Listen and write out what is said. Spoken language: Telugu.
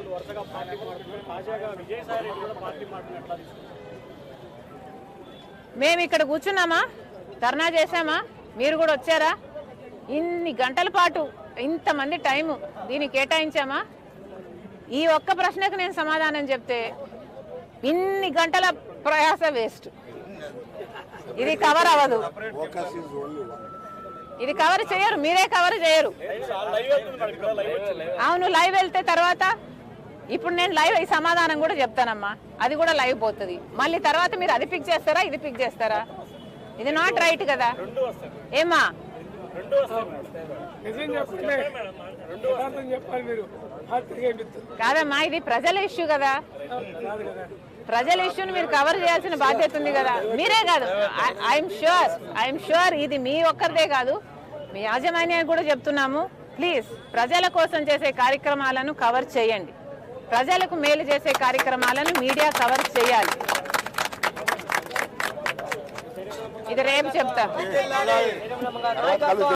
నాయకులు వరుసగా పార్టీ మారుతున్నారు. తాజాగా విజయసాయి రెడ్డి కూడా పార్టీ మారుతున్నట్లా తీసుకున్నారు. మేము ఇక్కడ కూర్చున్నామా, ధర్నా చేశామా, మీరు కూడా వచ్చారా? ఇన్ని గంటల పాటు ఇంతమంది టైము దీనికి కేటాయించామా? ఈ ఒక్క ప్రశ్నకు నేను సమాధానం చెప్తే ఇన్ని గంటల ప్రయాస వేస్ట్. ఇది కవర్ అవ్వదు, ఇది కవర్ చేయరు, మీరే కవర్ చేయరు. అవును, లైవ్ వెళ్తే తర్వాత ఇప్పుడు నేను లైవ్ ఈ సమాధానం కూడా చెప్తానమ్మా, అది కూడా లైవ్ పోతుంది. మళ్ళీ తర్వాత మీరు అది పిక్ చేస్తారా, ఇది పిక్ చేస్తారా? ఇది నాట్ రైట్ కదా. ఏమా కాదమ్మా, ఇది ప్రజల ఇష్యూ కదా. ప్రజల ఇష్యూని మీరు కవర్ చేయాల్సిన బాధ్యత ఉంది కదా. మీరే కాదు, ఐఎమ్ షూర్ ఇది మీ ఒక్కరిదే కాదు, మీ యాజమాన్యానికి కూడా చెప్తున్నాము. ప్లీజ్ ప్రజల కోసం చేసే కార్యక్రమాలను కవర్ చేయండి. ప్రజలకు మేలు చేసే కార్యక్రమాలను మీడియా కవర్ చేయాలి. ఇది రేపు చెప్తా.